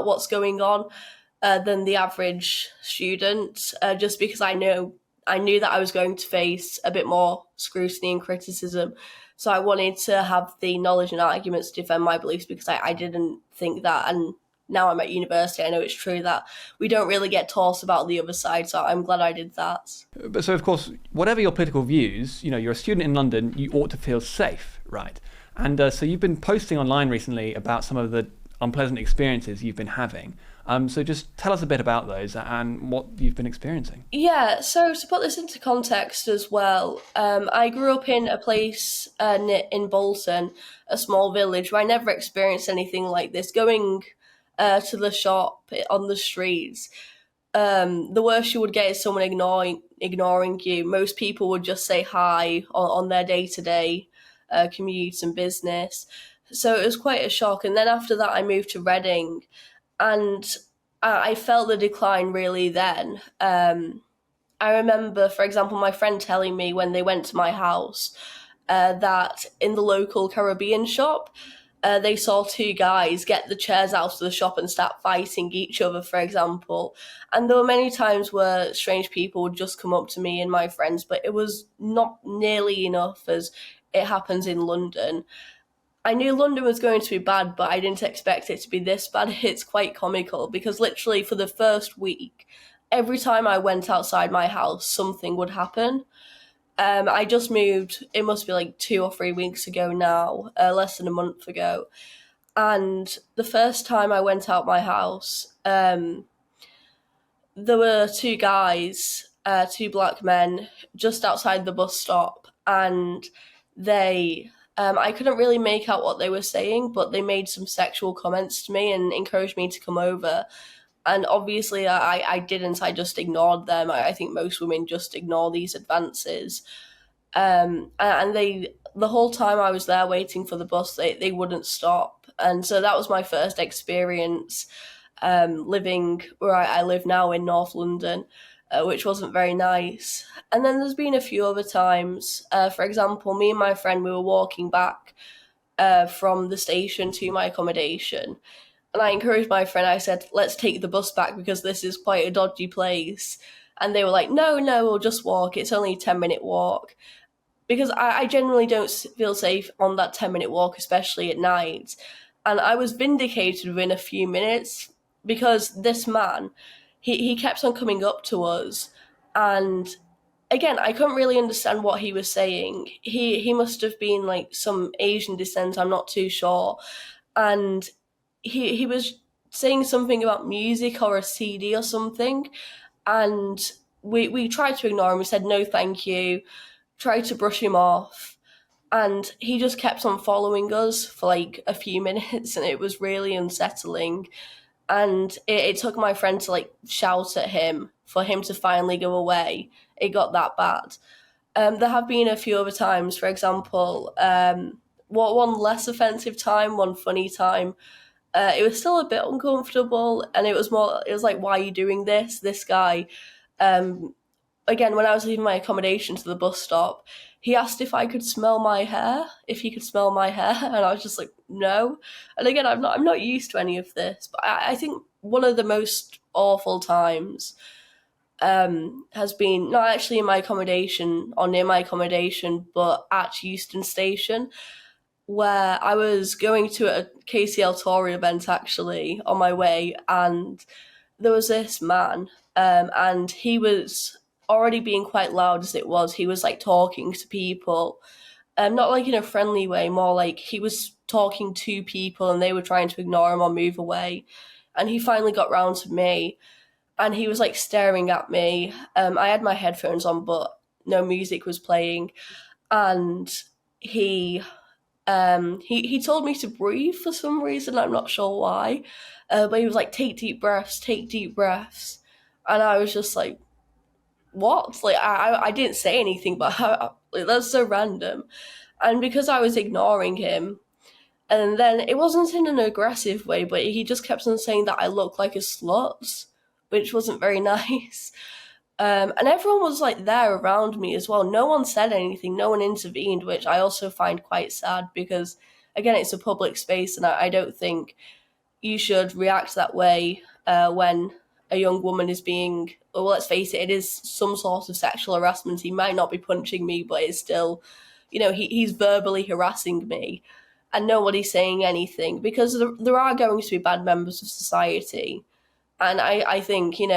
what's going on than the average student, just because I knew that I was going to face a bit more scrutiny and criticism. So I wanted to have the knowledge and arguments to defend my beliefs, because I didn't think that. And now I'm at university, I know it's true that we don't really get taught about the other side. So I'm glad I did that. But so, of course, whatever your political views, you know, you're a student in London, you ought to feel safe, right? And so you've been posting online recently about some of the unpleasant experiences you've been having. So just tell us a bit about those and what you've been experiencing. Yeah, so to put this into context as well, I grew up in a place in Bolton, a small village, where I never experienced anything like this. Going to the shop on the streets, the worst you would get is someone ignoring you. Most people would just say hi on their day-to-day commute and business. So it was quite a shock. And then after that, I moved to Reading. And I felt the decline really then. I remember, for example, my friend telling me when they went to my house that in the local Caribbean shop, they saw two guys get the chairs out of the shop and start fighting each other, for example. And there were many times where strange people would just come up to me and my friends, but it was not nearly enough as it happens in London. I knew London was going to be bad, but I didn't expect it to be this bad. It's quite comical because literally for the first week, every time I went outside my house, something would happen. I just moved, it must be like 2 or 3 weeks ago now, less than a month ago. And the first time I went out my house, there were two guys, two black men, just outside the bus stop. And they... I couldn't really make out what they were saying, but they made some sexual comments to me and encouraged me to come over. And obviously I didn't, I just ignored them. I think most women just ignore these advances. And the whole time I was there waiting for the bus, they wouldn't stop. And so that was my first experience living where I live now in North London, which wasn't very nice. And then there's been a few other times. For example, me and my friend, we were walking back from the station to my accommodation. And I encouraged my friend, I said, let's take the bus back because this is quite a dodgy place. And they were like, no, we'll just walk. It's only a 10-minute walk. Because I generally don't feel safe on that 10-minute walk, especially at night. And I was vindicated within a few minutes because this man... He kept on coming up to us, and again, I couldn't really understand what he was saying. He must have been like some Asian descent, I'm not too sure. And he was saying something about music or a CD or something. And we tried to ignore him. We said, no, thank you. Tried to brush him off. And he just kept on following us for like a few minutes, and it was really unsettling. And it took my friend to like shout at him for him to finally go away. It got that bad. There have been a few other times, for example, one less offensive time, one funny time. It was still a bit uncomfortable, and it was like, why are you doing this? This guy, again, when I was leaving my accommodation to the bus stop, he asked if I could smell my hair, if he could smell my hair, and I was just like, no. And again, I'm not used to any of this, but I think one of the most awful times has been not actually in my accommodation or near my accommodation, but at Euston Station, where I was going to a KCL Tory event actually on my way, and there was this man, and he was already being quite loud as it was. He was like talking to people, not like in a friendly way, more like he was talking to people and they were trying to ignore him or move away. And he finally got round to me, and he was like staring at me. I had my headphones on, but no music was playing, and he told me to breathe for some reason. I'm not sure why, but he was like, take deep breaths, and I was just like, what? Like, I didn't say anything, but that's so random. And because I was ignoring him, and then it wasn't in an aggressive way, but he just kept on saying that I look like a slut, which wasn't very nice. And everyone was like there around me as well. No one said anything, no one intervened, which I also find quite sad because, again, it's a public space, and I don't think you should react that way when a young woman is being, well, let's face it is some sort of sexual harassment. He might not be punching me, but it's still, he's verbally harassing me, and nobody's saying anything because there are going to be bad members of society. And I think, in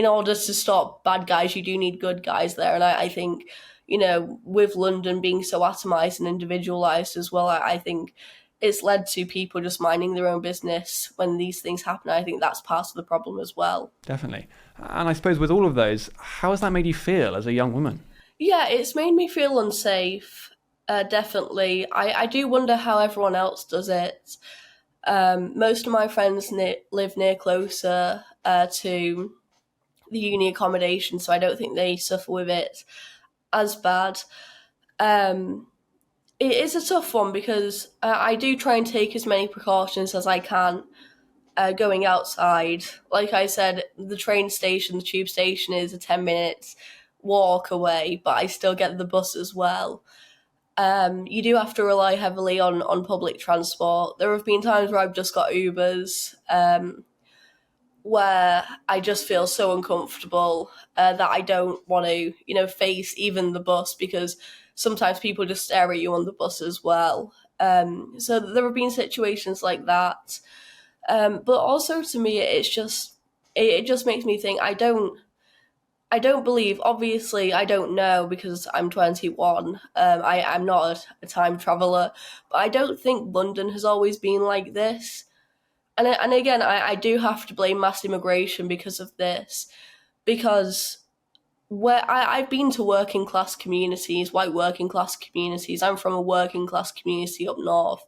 order to stop bad guys, you do need good guys there. And I think, with London being so atomised and individualised as well, I think it's led to people just minding their own business when these things happen. I think that's part of the problem as well. Definitely. And I suppose with all of those, how has that made you feel as a young woman? Yeah, it's made me feel unsafe, definitely. I do wonder how everyone else does it. Most of my friends live near closer to the uni accommodation, so I don't think they suffer with it as bad. It is a tough one because I do try and take as many precautions as I can going outside. Like I said, the tube station is a 10-minute walk away, but I still get the bus as well. You do have to rely heavily on public transport. There have been times where I've just got Ubers, where I just feel so uncomfortable that I don't want to, face even the bus, because sometimes people just stare at you on the bus as well. So there have been situations like that. But also to me, it just makes me think, I don't believe, obviously I don't know because I'm 21. I'm not a time traveller, but I don't think London has always been like this. And again, I do have to blame mass immigration because of this, because where I've been to working class communities, white working class communities. I'm from a working class community up north,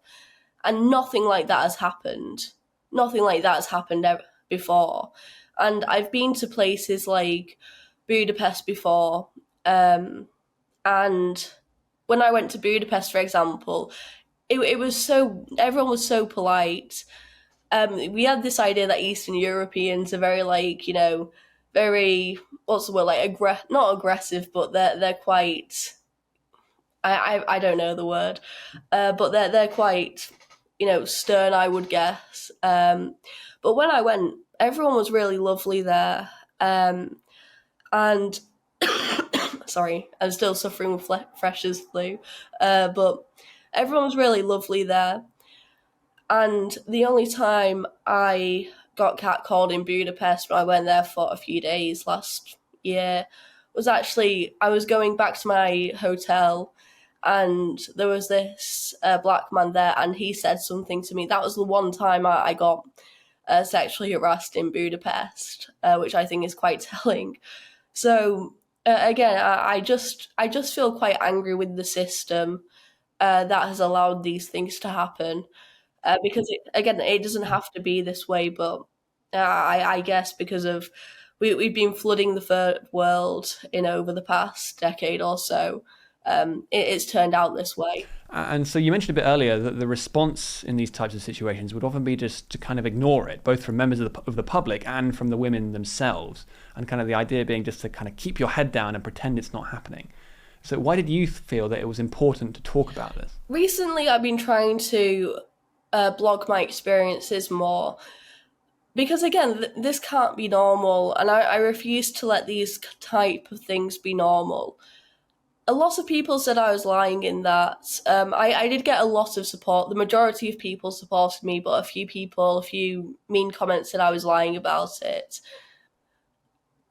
and nothing like that has happened. Nothing like that has happened ever before. And I've been to places like Budapest before, and when I went to Budapest, for example, it was everyone was so polite. We had this idea that Eastern Europeans are very very, what's the word, like not aggressive, but they're quite, I don't know the word, but they're quite, stern, I would guess. But when I went, everyone was really lovely there, and sorry, I'm still suffering with freshers flu, but everyone was really lovely there. And the only time I got catcalled in Budapest when I went there for a few days last year was actually, I was going back to my hotel and there was this black man there, and he said something to me. That was the one time I got sexually harassed in Budapest, which I think is quite telling. So again, I just feel quite angry with the system that has allowed these things to happen. Because it doesn't have to be this way, but I guess because of we've been flooding the third world in over the past decade or so, it's turned out this way. And so you mentioned a bit earlier that the response in these types of situations would often be just to kind of ignore it, both from members of the public and from the women themselves, and kind of the idea being just to kind of keep your head down and pretend it's not happening. So why did you feel that it was important to talk about this? Recently, I've been trying to blog my experiences more, because again, this can't be normal, and I refuse to let these type of things be normal. A lot of people said I was lying in that. I did get a lot of support. The majority of people supported me, but a few mean comments said I was lying about it.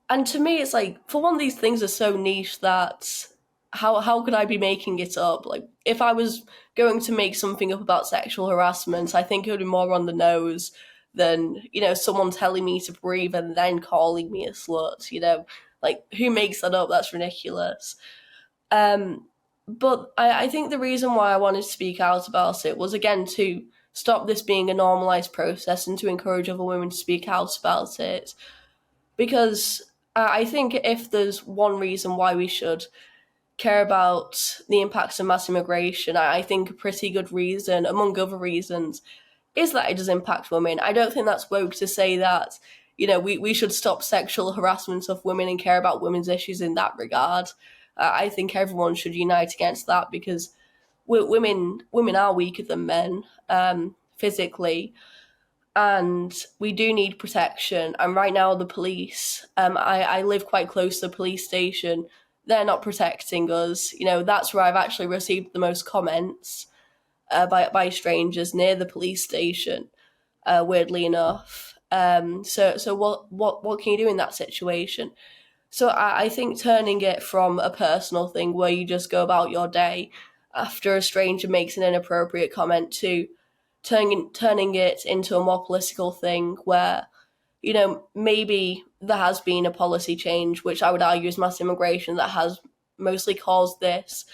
And to me, it's like, for one, these things are so niche that how could I be making it up? Like, if I was going to make something up about sexual harassment, I think it would be more on the nose than, someone telling me to breathe and then calling me a slut, Like, who makes that up? That's ridiculous. But I think the reason why I wanted to speak out about it was, again, to stop this being a normalized process and to encourage other women to speak out about it. Because I think if there's one reason why we should care about the impacts of mass immigration, I think a pretty good reason, among other reasons, is that it does impact women. I don't think that's woke to say that, we should stop sexual harassment of women and care about women's issues in that regard. I think everyone should unite against that, because women are weaker than men physically, and we do need protection. And right now, the police, I live quite close to the police station, they're not protecting us. That's where I've actually received the most comments by strangers, near the police station, weirdly enough. So what can you do in that situation? So I think turning it from a personal thing where you just go about your day after a stranger makes an inappropriate comment to turning it into a more political thing where, maybe there has been a policy change, which I would argue is mass immigration, that has mostly caused this.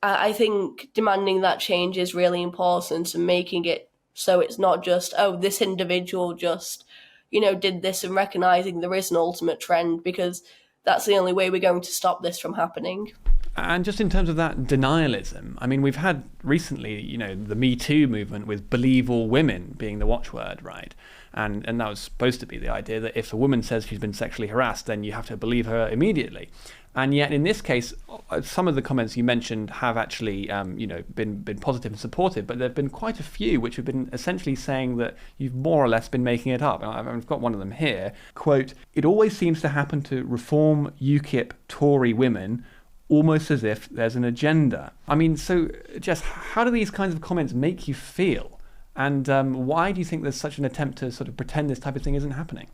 I think demanding that change is really important, and making it so it's not just, this individual just did this, and recognizing there is an ultimate trend, because that's the only way we're going to stop this from happening. And just in terms of that denialism, I mean, we've had recently, the Me Too movement with believe all women being the watchword, right? And that was supposed to be the idea that if a woman says she's been sexually harassed, then you have to believe her immediately. And yet in this case, some of the comments you mentioned have actually, been positive and supportive, but there have been quite a few which have been essentially saying that you've more or less been making it up. I've got one of them here. Quote, "It always seems to happen to Reform UKIP Tory women, almost as if there's an agenda." I mean, so Jess, how do these kinds of comments make you feel? And why do you think there's such an attempt to sort of pretend this type of thing isn't happening?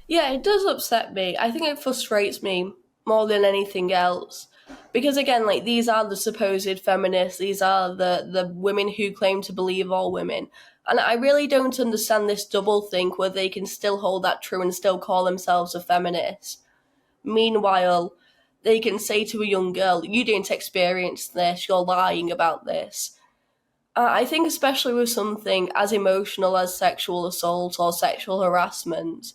Yeah, it does upset me. I think it frustrates me more than anything else. Because again, like, these are the supposed feminists, these are the women who claim to believe all women. And I really don't understand this double think where they can still hold that true and still call themselves a feminist. Meanwhile, they can say to a young girl, you didn't experience this, you're lying about this. I think especially with something as emotional as sexual assault or sexual harassment,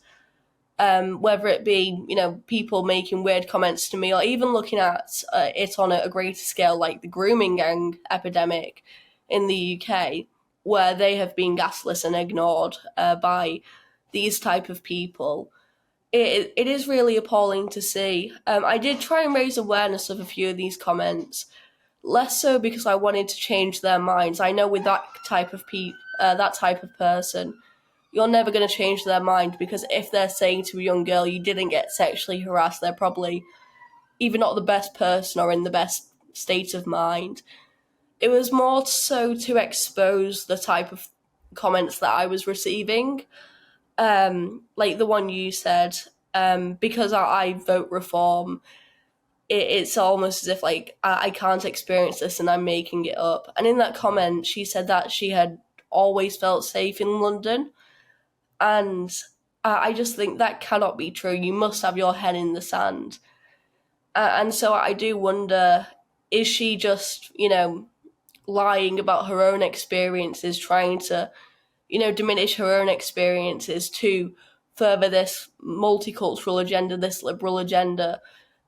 whether it be, people making weird comments to me, or even looking at it on a greater scale, like the grooming gang epidemic in the UK, where they have been gaslit and ignored by these type of people. It is really appalling to see. I did try and raise awareness of a few of these comments, less so because I wanted to change their minds. I know with that type of person, you're never going to change their mind, because if they're saying to a young girl you didn't get sexually harassed, they're probably either not the best person or in the best state of mind. It was more so to expose the type of comments that I was receiving, like the one you said, because I vote Reform. it's almost as if like I can't experience this and I'm making it up. And in that comment, she said that she had always felt safe in London, and I just think that cannot be true. You must have your head in the sand. And so I do wonder, is she just, lying about her own experiences, trying to, diminish her own experiences to further this multicultural agenda, this liberal agenda,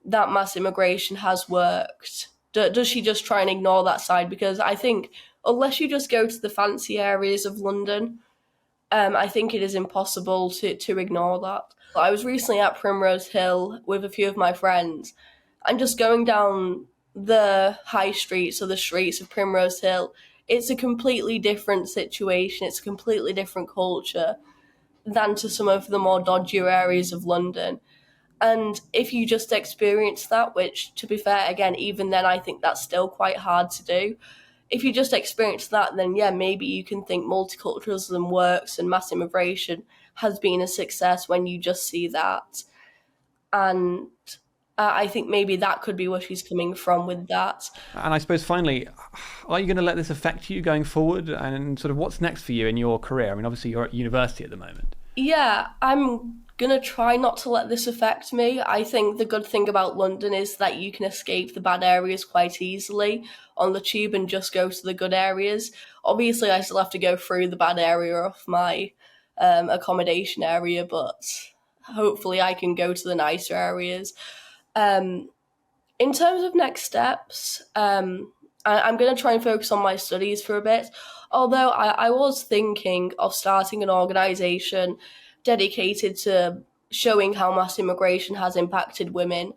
that mass immigration has worked? Does she just try and ignore that side? Because I think unless you just go to the fancy areas of London, I think it is impossible to ignore that. I was recently at Primrose Hill with a few of my friends, and just going down the high streets or the streets of Primrose Hill, it's a completely different situation. It's a completely different culture than to some of the more dodgier areas of London. And if you just experience that, which, to be fair, again, even then, I think that's still quite hard to do. If you just experience that, then yeah, maybe you can think multiculturalism works and mass immigration has been a success when you just see that. And I think maybe that could be where she's coming from with that. And I suppose finally, are you going to let this affect you going forward? And sort of what's next for you in your career? I mean, obviously you're at university at the moment. Yeah, I'm going to try not to let this affect me. I think the good thing about London is that you can escape the bad areas quite easily on the tube and just go to the good areas. Obviously, I still have to go through the bad area of my accommodation area, but hopefully I can go to the nicer areas. In terms of next steps, I'm going to try and focus on my studies for a bit, although I was thinking of starting an organisation dedicated to showing how mass immigration has impacted women.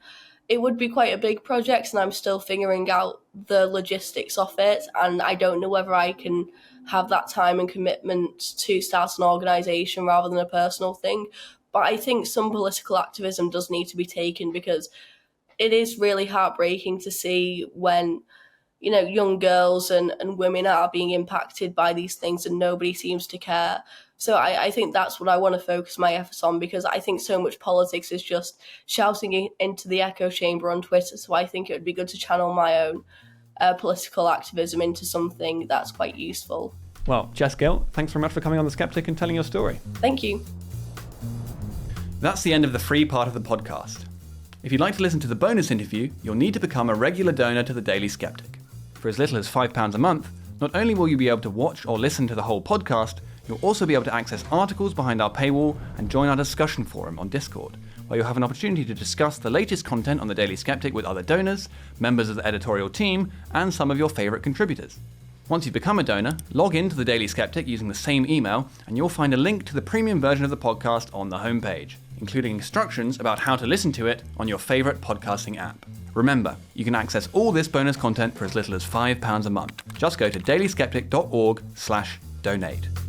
It would be quite a big project, and I'm still figuring out the logistics of it, and I don't know whether I can have that time and commitment to start an organisation rather than a personal thing. But I think some political activism does need to be taken, because it is really heartbreaking to see when, young girls and women are being impacted by these things and nobody seems to care. So I think that's what I want to focus my efforts on, because I think so much politics is just shouting into the echo chamber on Twitter. So I think it would be good to channel my own political activism into something that's quite useful. Well, Jess Gill, thanks very much for coming on The Sceptic and telling your story. Thank you. That's the end of the free part of the podcast. If you'd like to listen to the bonus interview, you'll need to become a regular donor to the Daily Sceptic. For as little as £5 a month, not only will you be able to watch or listen to the whole podcast, you'll also be able to access articles behind our paywall and join our discussion forum on Discord, where you'll have an opportunity to discuss the latest content on the Daily Sceptic with other donors, members of the editorial team, and some of your favourite contributors. Once you've become a donor, log in to the Daily Sceptic using the same email, and you'll find a link to the premium version of the podcast on the homepage, including instructions about how to listen to it on your favourite podcasting app. Remember, you can access all this bonus content for as little as £5 a month. Just go to dailyskeptic.org/donate.